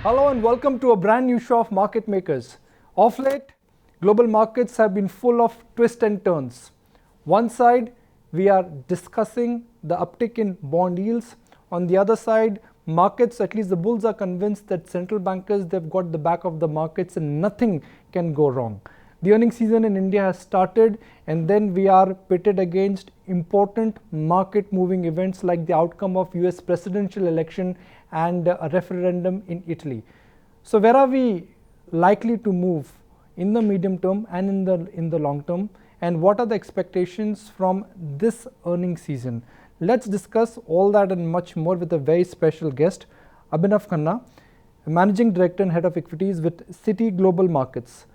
Hello and welcome to a brand new show of Market Makers. Of late, global markets have been full of twists and turns. One side, we are discussing the uptick in bond yields. On the other side, markets, at least the bulls, are convinced that central bankers, they've got the back of the markets and nothing can go wrong. The earnings season in India has started, and then we are pitted against important market moving events like the outcome of US presidential election and a referendum in Italy. So where are we likely to move in the medium term and in the long term, and what are the expectations from this earnings season? Let's discuss all that and much more with a very special guest, Abhinav Khanna, Managing Director and Head of Equities with Citigroup Global Markets.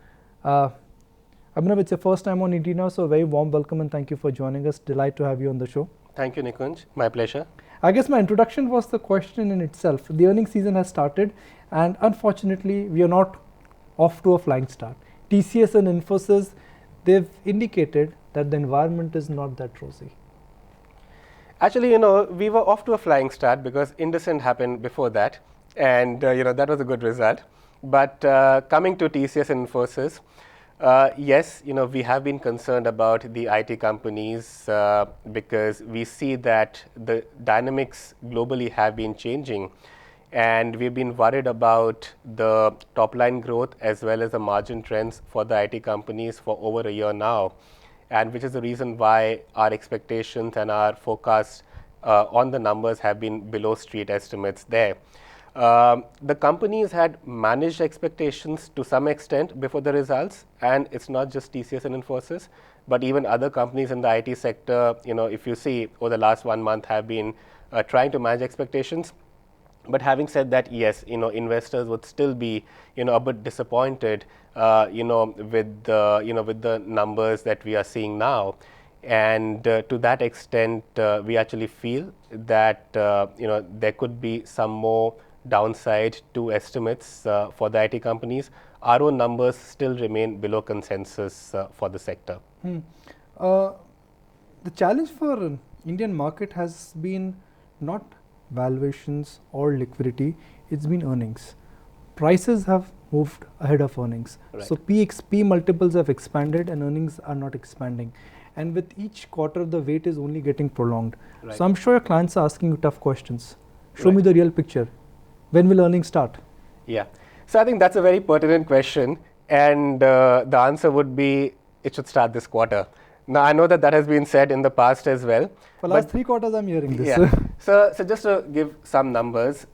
Abhinav, it's your first time on ET NOW, so a very warm welcome and thank you for joining us. Delight to have you on the show. Thank you, Nikunj. My pleasure. I guess my introduction was the question in itself. The earnings season has started, and unfortunately, we are not off to a flying start. TCS and Infosys, they've indicated that the environment is not that rosy. Actually, we were off to a flying start because Indocent happened before that, and that was a good result. But coming to TCS and Infosys, yes, we have been concerned about the IT companies because we see that the dynamics globally have been changing, and we've been worried about the top line growth as well as the margin trends for the IT companies for over a year now, and which is the reason why our expectations and our forecasts on the numbers have been below street estimates there. The companies had managed expectations to some extent before the results, and it's not just TCS and Infosys, but even other companies in the IT sector, if you see over the last 1 month have been trying to manage expectations. But having said that, yes, investors would still be, a bit disappointed, with the numbers that we are seeing now. And to that extent, we actually feel that, there could be some more downside to estimates for the IT companies. Our own numbers still remain below consensus for the sector. The challenge for Indian market has been not valuations or liquidity, it's been earnings. Prices have moved ahead of earnings. Right. So P multiples have expanded and earnings are not expanding. And with each quarter, the wait is only getting prolonged. Right. So I'm sure your clients are asking you tough questions. Show Right. me the real picture. When will earnings start? Yeah. So I think that's a very pertinent question, and the answer would be it should start this quarter. Now I know that has been said in the past as well. For last 3 quarters, I'm hearing this. Yeah. So just to give some numbers,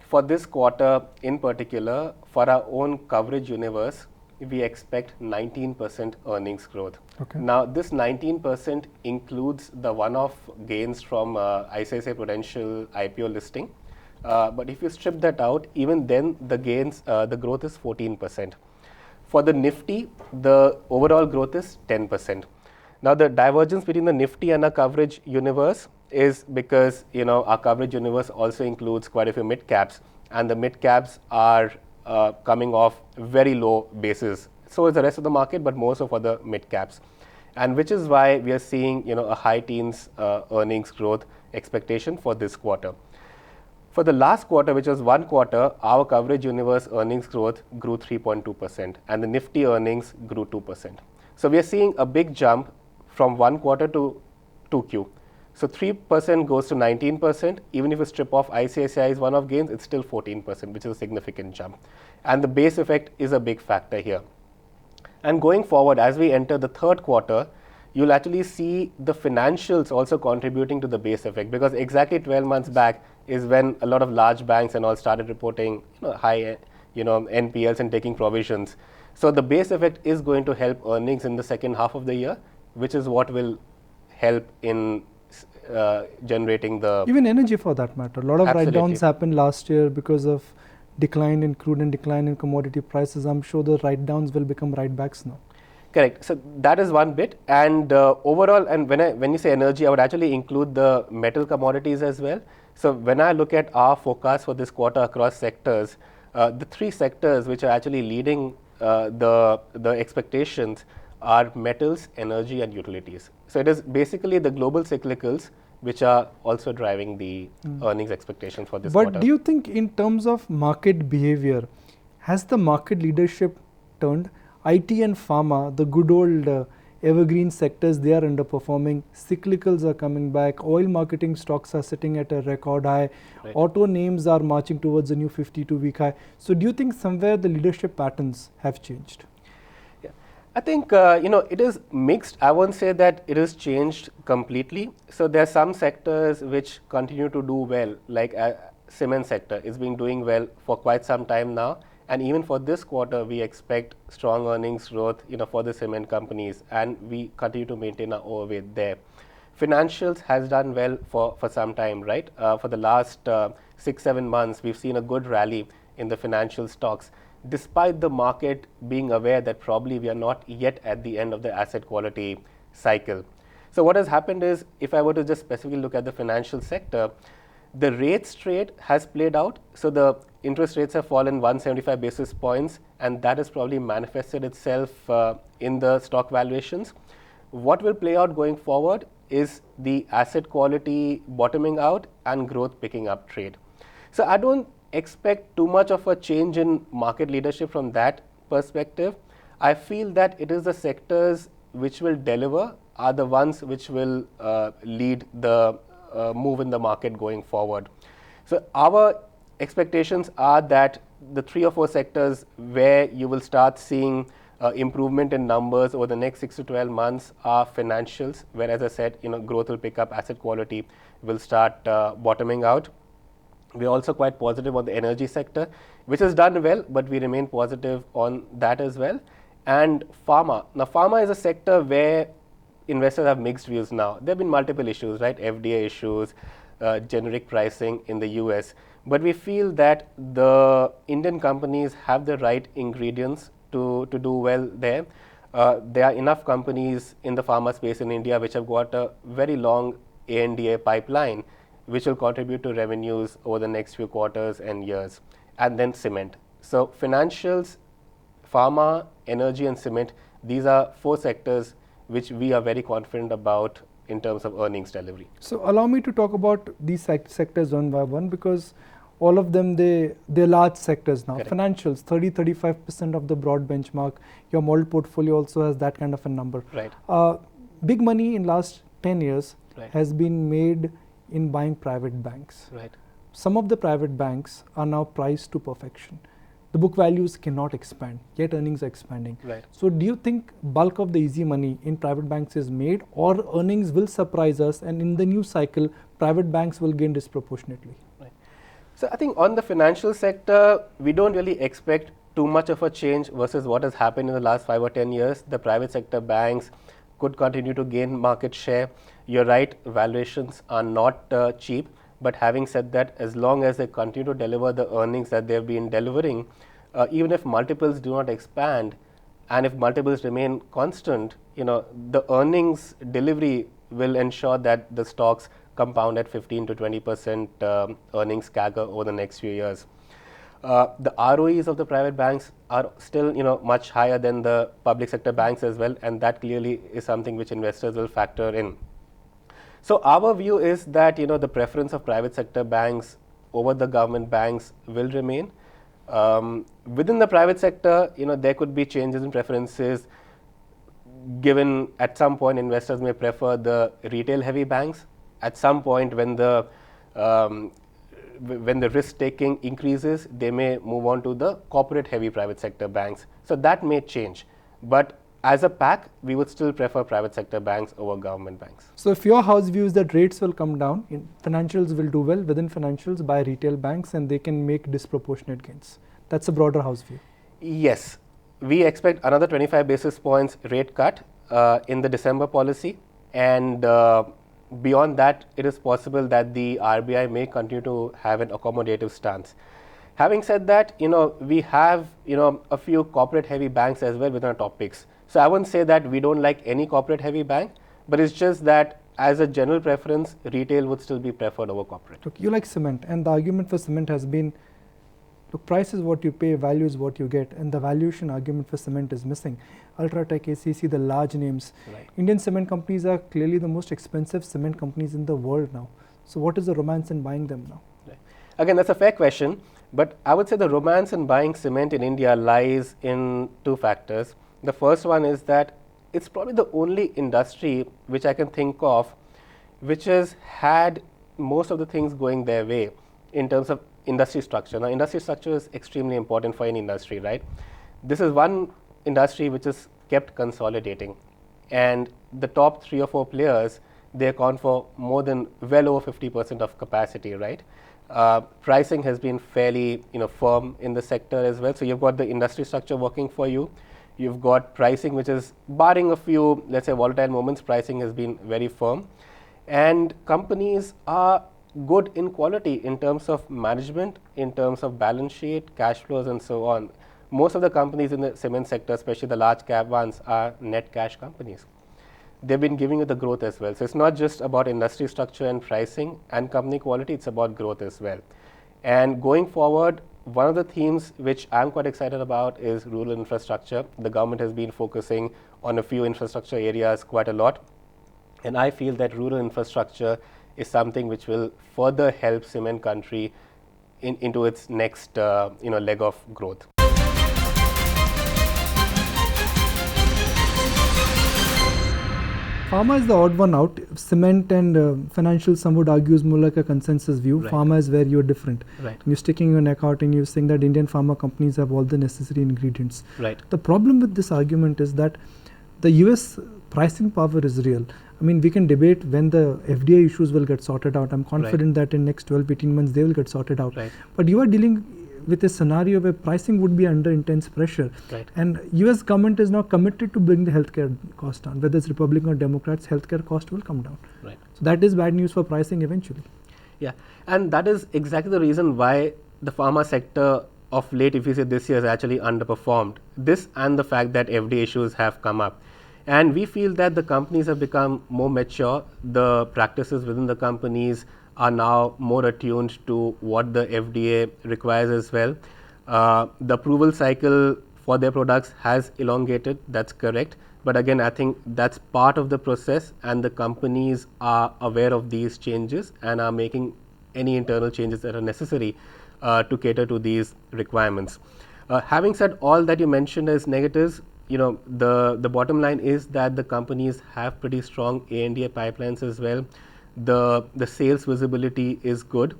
for this quarter in particular, for our own coverage universe, we expect 19% earnings growth. Okay. Now this 19% includes the one-off gains from ICICI Prudential IPO listing. But if you strip that out, even then the gains, the growth is 14%. For the Nifty, the overall growth is 10%. Now the divergence between the Nifty and our coverage universe is because our coverage universe also includes quite a few mid caps, and the mid caps are coming off very low bases. So is the rest of the market, but more so for the mid caps, and which is why we are seeing a high teens earnings growth expectation for this quarter. For the last quarter, which was 1 quarter, our coverage universe earnings growth grew 3.2%, and the Nifty earnings grew 2%. So we are seeing a big jump from 1 quarter to 2Q. So 3% goes to 19%. Even if you strip off ICICI's one-off gains, it's still 14%, which is a significant jump. And the base effect is a big factor here. And going forward, as we enter the 3rd quarter, you'll actually see the financials also contributing to the base effect, because exactly 12 months back is when a lot of large banks and all started reporting high NPLs and taking provisions. So the base effect is going to help earnings in the second half of the year, which is what will help in generating the... Even energy for that matter. A lot of Absolutely. write-downs happened last year because of decline in crude and decline in commodity prices. I'm sure the write-downs will become write-backs now. Correct. So that is one bit, and overall, and when you say energy, I would actually include the metal commodities as well. So when I look at our forecast for this quarter across sectors, the 3 sectors which are actually leading the expectations are metals, energy, and utilities. So it is basically the global cyclicals which are also driving the earnings expectation for this But quarter. do you think in terms of market behavior, has the market leadership turned? IT and pharma, the good old evergreen sectors, they are underperforming. Cyclicals are coming back. Oil marketing stocks are sitting at a record high. Right. Auto names are marching towards a new 52-week high. So do you think somewhere the leadership patterns have changed? I think it is mixed. I won't say that it has changed completely. So there are some sectors which continue to do well, like cement sector is been doing well for quite some time now, and even for this quarter we expect strong earnings growth for the cement companies, and we continue to maintain our overweight there. Financials has done well for some time, right? For the last 6-7 months we've seen a good rally in the financial stocks, despite the market being aware that probably we are not yet at the end of the asset quality cycle. So what has happened is, if I were to just specifically look at the financial sector, the rates trade has played out. So the interest rates have fallen 175 basis points, and that has probably manifested itself in the stock valuations. What will play out going forward is the asset quality bottoming out and growth picking up trade. So I don't expect too much of a change in market leadership from that perspective. I feel that it is the sectors which will deliver are the ones which will lead the move in the market going forward. So our expectations are that the 3 or 4 sectors where you will start seeing improvement in numbers over the next 6 to 12 months are financials, where, as I said, growth will pick up, asset quality will start bottoming out. We're also quite positive on the energy sector, which has done well, but we remain positive on that as well. And pharma. Now, pharma is a sector where investors have mixed views now. There have been multiple issues, right? FDA issues, generic pricing in the US. But we feel that the Indian companies have the right ingredients to do well there. There are enough companies in the pharma space in India which have got a very long ANDA pipeline, which will contribute to revenues over the next few quarters and years. And then cement. So financials, pharma, energy and cement, these are 4 sectors which we are very confident about in terms of earnings delivery. So allow me to talk about these sectors one by one, because all of them, they're large sectors now. Correct. Financials, 30-35% of the broad benchmark. Your model portfolio also has that kind of a number. Right. Big money in last 10 years Right. has been made in buying private banks. Right. Some of the private banks are now priced to perfection. The book values cannot expand, yet earnings are expanding. Right. So do you think bulk of the easy money in private banks is made, or earnings will surprise us, and in the new cycle, private banks will gain disproportionately? Right. So I think on the financial sector, we don't really expect too much of a change versus what has happened in the last 5 or 10 years. The private sector banks could continue to gain market share. You're right, valuations are not cheap, but having said that, as long as they continue to deliver the earnings that they've been delivering, even if multiples do not expand and if multiples remain constant, the earnings delivery will ensure that the stocks compound at 15 to 20% earnings CAGR over the next few years. The ROEs of the private banks are still much higher than the public sector banks as well, and that clearly is something which investors will factor in. So our view is that the preference of private sector banks over the government banks will remain. Within the private sector, there could be changes in preferences, given at some point investors may prefer the retail heavy banks. At some point when the risk taking increases, they may move on to the corporate heavy private sector banks. So that may change, but as a pack, we would still prefer private sector banks over government banks. So if your house views that rates will come down, financials will do well, within financials buy retail banks and they can make disproportionate gains. That's a broader house view. Yes, we expect another 25 basis points rate cut in the December policy, and beyond that, it is possible that the RBI may continue to have an accommodative stance. Having said that, we have a few corporate heavy banks as well within our top picks. So I wouldn't say that we don't like any corporate heavy bank, but it's just that as a general preference, retail would still be preferred over corporate. Look, you like cement, and the argument for cement has been Look, price is what you pay, value is what you get, and the valuation argument for cement is missing. Ultratech, ACC, the large names. Right. Indian cement companies are clearly the most expensive cement companies in the world now. So what is the romance in buying them now? Right. Again, that's a fair question, but I would say the romance in buying cement in India lies in two factors. The first one is that it's probably the only industry which I can think of which has had most of the things going their way in terms of industry structure. Now, industry structure is extremely important for any industry, right? This is one industry which is kept consolidating, and the top 3 or 4 players, they account for more than well over 50% of capacity, right? Pricing has been fairly firm in the sector as well. So you've got the industry structure working for you. You've got pricing which is, barring a few, let's say, volatile moments, pricing has been very firm. And companies are good in quality in terms of management, in terms of balance sheet, cash flows, and so on. Most of the companies in the cement sector, especially the large cap ones, are net cash companies. They've been giving you the growth as well. So it's not just about industry structure and pricing and company quality, it's about growth as well. And going forward, one of the themes which I'm quite excited about is rural infrastructure. The government has been focusing on a few infrastructure areas quite a lot. And I feel that rural infrastructure is something which will further help cement country into its next leg of growth. Pharma is the odd one out. Cement and financial, some would argue, is more like a consensus view. Right. Pharma is where you're different. Right. You're sticking your neck out and you're saying that Indian pharma companies have all the necessary ingredients. Right. The problem with this argument is that the US pricing power is real. I mean, we can debate when the FDA issues will get sorted out. I'm confident that in next 12, 18 months, they will get sorted out. Right. But you are dealing with a scenario where pricing would be under intense pressure. Right. And US government is now committed to bring the healthcare cost down. Whether it's Republican or Democrats, healthcare cost will come down. Right. So that is bad news for pricing eventually. Yeah, and that is exactly the reason why the pharma sector of late, if you say this year, has actually underperformed. This and the fact that FDA issues have come up. And we feel that the companies have become more mature. The practices within the companies are now more attuned to what the FDA requires as well. The approval cycle for their products has elongated, that's correct. But again, I think that's part of the process, and the companies are aware of these changes and are making any internal changes that are necessary to cater to these requirements. Having said all that you mentioned as negatives, the bottom line is that the companies have pretty strong A&DA pipelines as well. The sales visibility is good,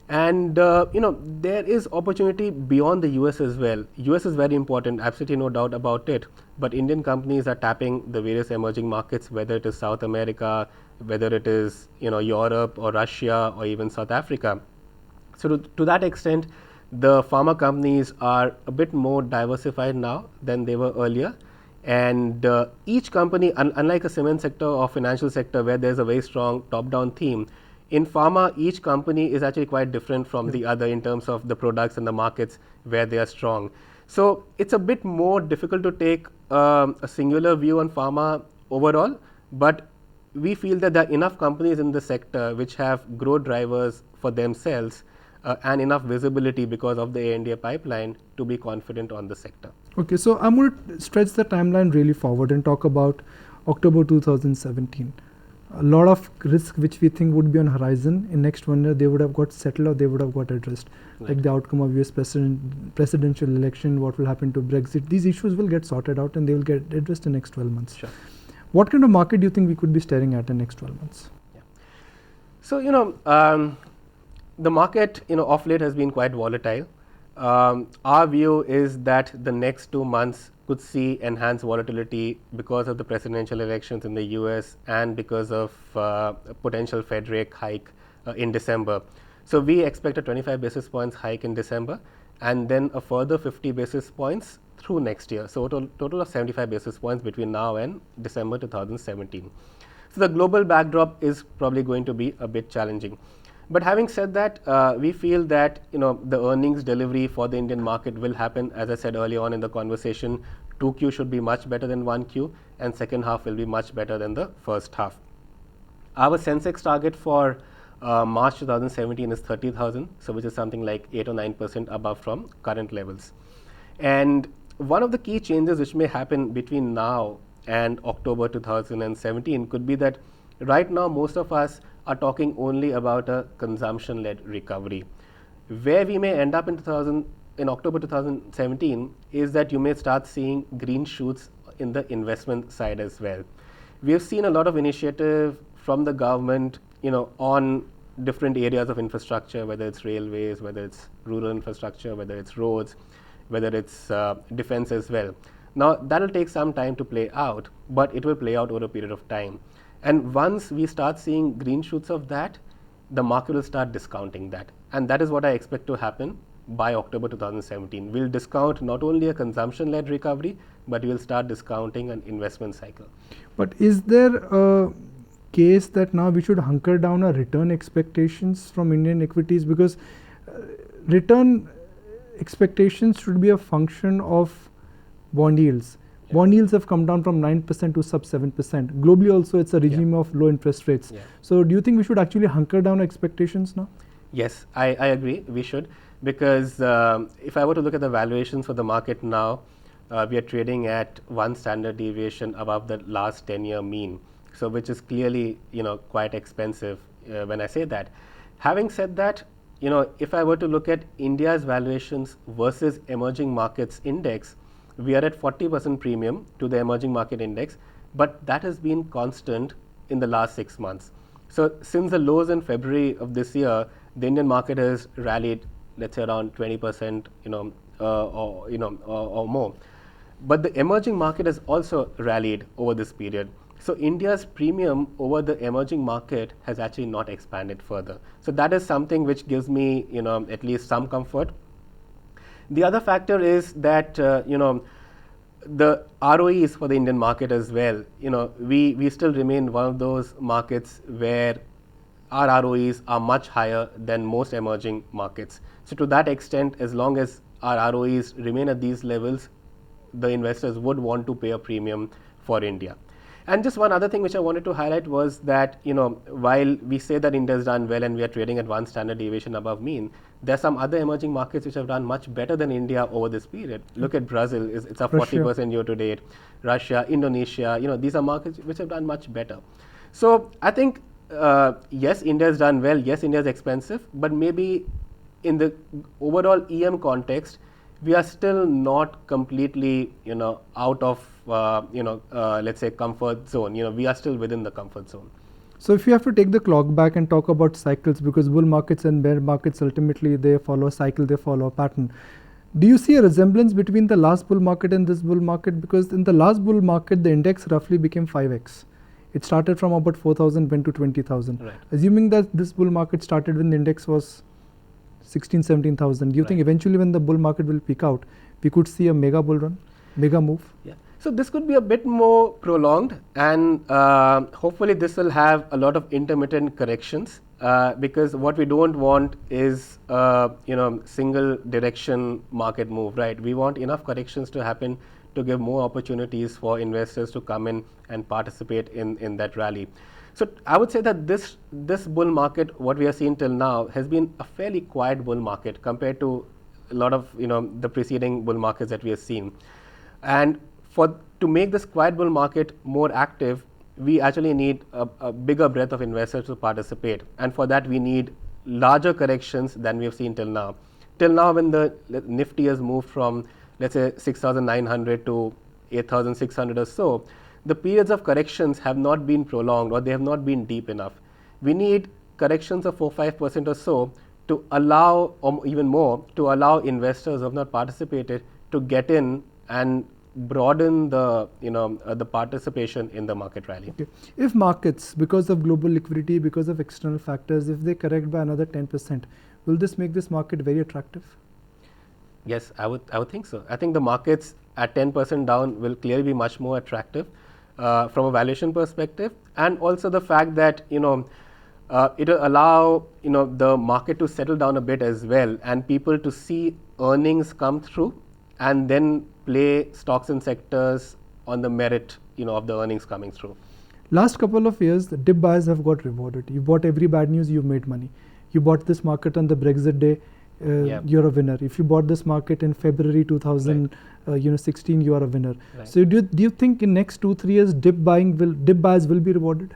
and there is opportunity beyond the US as well. US is very important, absolutely no doubt about it, but Indian companies are tapping the various emerging markets, whether it is South America, whether it is Europe or Russia or even South Africa. So to that extent, the pharma companies are a bit more diversified now than they were earlier, and each company, unlike a cement sector or financial sector where there's a very strong top-down theme, in pharma each company is actually quite different from the other in terms of the products and the markets where they are strong. So it's a bit more difficult to take a singular view on pharma overall, but we feel that there are enough companies in the sector which have growth drivers for themselves and enough visibility because of the A&DA pipeline to be confident on the sector. Okay, so I'm going to stretch the timeline really forward and talk about October 2017. A lot of risk which we think would be on horizon in next 1 year, they would have got settled or they would have got addressed. Right. Like the outcome of US presidential election, what will happen to Brexit. These issues will get sorted out and they will get addressed in next 12 months. Sure. What kind of market do you think we could be staring at in next 12 months? Yeah. So, the market, of late has been quite volatile. Our view is that the next 2 months could see enhanced volatility because of the presidential elections in the US and because of potential Fed rate hike in December. So we expect a 25 basis points hike in December and then a further 50 basis points through next year. So total of 75 basis points between now and December 2017. So the global backdrop is probably going to be a bit challenging. But having said that, we feel that the earnings delivery for the Indian market will happen. As I said earlier on in the conversation, 2Q should be much better than 1Q, and second half will be much better than the first half. Our Sensex target for March 2017 is 30,000, so which is something like 8 or 9% above from current levels. And one of the key changes which may happen between now and October 2017 could be that right now most of us are talking only about a consumption-led recovery. Where we may end up in October 2017 is that you may start seeing green shoots in the investment side as well. We have seen a lot of initiative from the government, on different areas of infrastructure, whether it's railways, whether it's rural infrastructure, whether it's roads, whether it's defense as well. Now, that will take some time to play out, but it will play out over a period of time. And once we start seeing green shoots of that, the market will start discounting that. And that is what I expect to happen by October 2017. We'll discount not only a consumption-led recovery, but we'll start discounting an investment cycle. But is there a case that now we should hunker down our return expectations from Indian equities? Because return expectations should be a function of bond yields. Yeah. Bond yields have come down from 9% to sub 7%. Globally also it's a regime of low interest rates. Yeah. So do you think we should actually hunker down our expectations now? Yes, I agree, we should, because if I were to look at the valuations for the market now, we are trading at 1 standard deviation above the last 10-year mean, so which is clearly quite expensive when I say that. Having said that, if I were to look at India's valuations versus emerging markets index, we are at 40% premium to the emerging market index, but that has been constant in the last 6 months. So since the lows in February of this year, the Indian market has rallied, let's say around 20%, or more. But the emerging market has also rallied over this period. So India's premium over the emerging market has actually not expanded further. So that is something which gives me, at least some comfort. The other factor is that, the ROEs for the Indian market as well. We still remain one of those markets where our ROEs are much higher than most emerging markets. So to that extent, as long as our ROEs remain at these levels, the investors would want to pay a premium for India. And just one other thing which I wanted to highlight was that, while we say that India has done well and we are trading at 1 standard deviation above mean, there are some other emerging markets which have done much better than India over this period. Look at Brazil, it's up 40% year to date. Russia, Indonesia, these are markets which have done much better. So I think, yes, India has done well, yes, India is expensive, but maybe in the overall EM context, we are still not completely, out of, let's say comfort zone. We are still within the comfort zone. So if you have to take the clock back and talk about cycles, because bull markets and bear markets ultimately they follow a cycle, they follow a pattern. Do you see a resemblance between the last bull market and this bull market? Because in the last bull market, the index roughly became 5x. It started from about 4,000, went to 20,000. Right. Assuming that this bull market started when the index was 16, 17,000, do you think eventually when the bull market will peak out, we could see a mega bull run, mega move? Yeah. So this could be a bit more prolonged, and hopefully this will have a lot of intermittent corrections, because what we don't want is single direction market move, right? We want enough corrections to happen to give more opportunities for investors to come in and participate in that rally. So I would say that this bull market, what we have seen till now, has been a fairly quiet bull market compared to a lot of the preceding bull markets that we have seen. And to make this quiet bull market more active, we actually need a bigger breadth of investors to participate, and for that we need larger corrections than we have seen till now. Till now, when the Nifty has moved from, let's say, 6,900 to 8,600 or so, the periods of corrections have not been prolonged, or they have not been deep enough. We need corrections of 4-5% or so to allow, or even more, to allow investors who have not participated to get in and broaden the the participation in the market rally. Okay. If markets, because of global liquidity, because of external factors, if they correct by another 10%, will this make this market very attractive? Yes, I would think so. I think the markets at 10% down will clearly be much more attractive from a valuation perspective, and also the fact that it will allow the market to settle down a bit as well, and people to see earnings come through, and then play stocks and sectors on the merit of the earnings coming through. Last couple of years, the dip buyers have got rewarded. You bought every bad news, you've made money. You bought this market on the Brexit day, you're a winner. If you bought this market in February 2016, you are a winner. Right. So do you think in next 2-3 years dip buyers will be rewarded?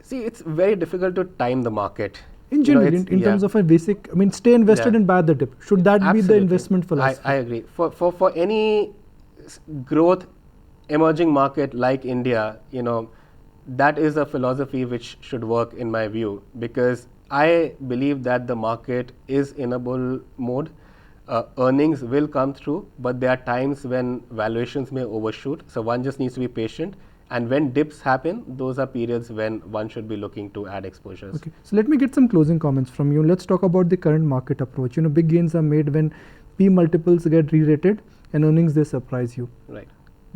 See, it's very difficult to time the market. In general, in terms of a basic, I mean, stay invested and buy the dip. Should that be the investment philosophy? I agree. For any growth emerging market like India, that is a philosophy which should work in my view, because I believe that the market is in a bull mode. Earnings will come through, but there are times when valuations may overshoot. So one just needs to be patient. And when dips happen, those are periods when one should be looking to add exposures. Okay, so let me get some closing comments from you. Let's talk about the current market approach. Big gains are made when P multiples get re-rated and earnings, they surprise you. Right.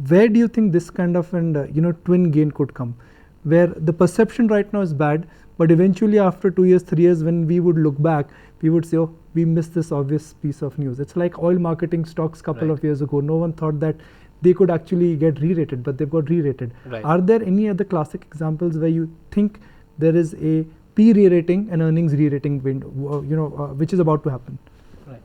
Where do you think this kind of twin gain could come? Where the perception right now is bad, but eventually after 2 years, 3 years, when we would look back, we would say, oh, we missed this obvious piece of news. It's like oil marketing stocks couple of years ago. No one thought that they could actually get re-rated, but they've got re-rated. Right. Are there any other classic examples where you think there is a P re-rating and earnings re-rating window, which is about to happen? Right.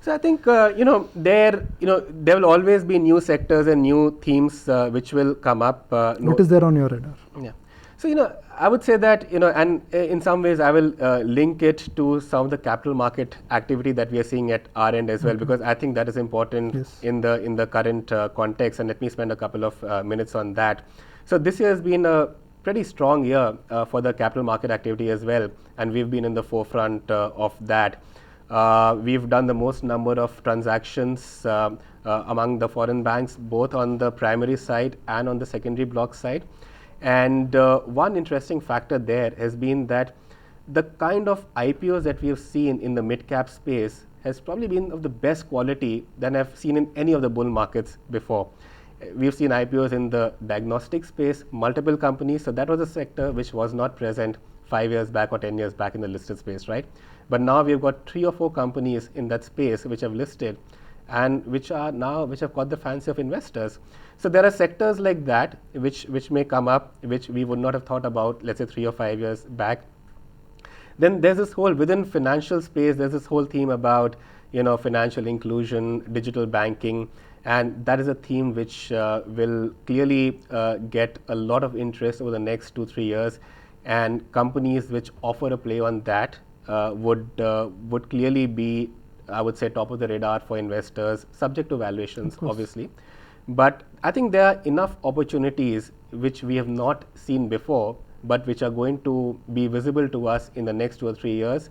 So I think there will always be new sectors and new themes which will come up. What is there on your radar? Yeah. So I would say that and in some ways I will link it to some of the capital market activity that we are seeing at our end as well, because I think that is important in the current context. And let me spend a couple of minutes on that. So this year has been a pretty strong year for the capital market activity as well, and we've been in the forefront of that. We've done the most number of transactions among the foreign banks, both on the primary side and on the secondary block side. And one interesting factor there has been that the kind of IPOs that we have seen in the mid-cap space has probably been of the best quality than I've seen in any of the bull markets before. We've seen IPOs in the diagnostic space, multiple companies. So that was a sector which was not present 5 years back or 10 years back in the listed space, right? But now we've got 3 or 4 companies in that space which have listed and which have caught the fancy of investors. So there are sectors like that which may come up, which we would not have thought about, let's say 3 or 5 years back. Then there's this whole, within financial space, there's this whole theme about, financial inclusion, digital banking, and that is a theme which will clearly get a lot of interest over the next 2-3 years. And companies which offer a play on that would clearly be, I would say, top of the radar for investors, subject to valuations, obviously. But I think there are enough opportunities which we have not seen before, but which are going to be visible to us in the next 2 or 3 years,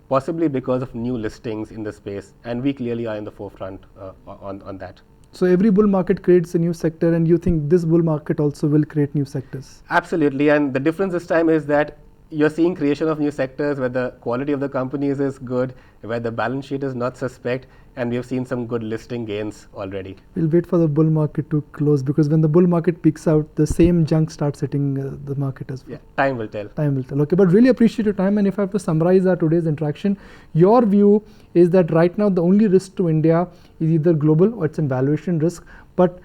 possibly because of new listings in the space. And we clearly are in the forefront on that. So every bull market creates a new sector, and you think this bull market also will create new sectors? Absolutely. And the difference this time is that you're seeing creation of new sectors where the quality of the companies is good, where the balance sheet is not suspect, and we have seen some good listing gains already. We'll wait for the bull market to close, because when the bull market peaks out, the same junk starts hitting the market as well. Yeah, time will tell. Time will tell. Okay, but really appreciate your time. And if I have to summarize our today's interaction, your view is that right now the only risk to India is either global or it's a valuation risk. But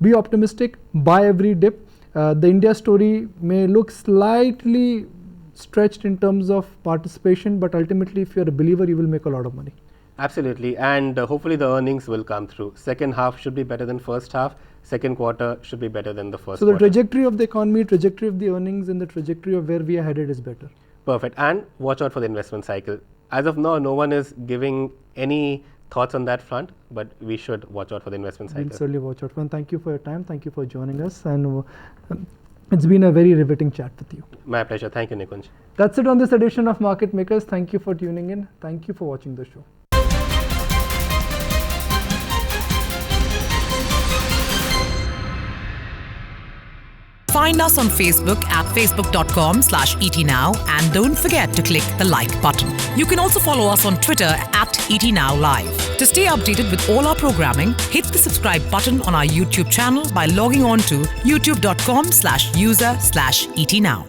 be optimistic, buy every dip. The India story may look slightly stretched in terms of participation, but ultimately if you're a believer, you will make a lot of money. Absolutely, and hopefully the earnings will come through. Second half should be better than first half. Second quarter should be better than the first quarter. So the trajectory of the economy, trajectory of the earnings, and the trajectory of where we are headed is better. Perfect, and watch out for the investment cycle. As of now, no one is giving any thoughts on that front, but we should watch out for the investment cycle. We'll certainly watch out for, and thank you for your time. Thank you for joining us, and it's been a very riveting chat with you. My pleasure. Thank you, Nikunj. That's it on this edition of Market Makers. Thank you for tuning in. Thank you for watching the show. Find us on Facebook at facebook.com/ETNow, and don't forget to click the like button. You can also follow us on Twitter at ET NOW Live. To stay updated with all our programming, hit the subscribe button on our YouTube channel by logging on to youtube.com/user/ETNow.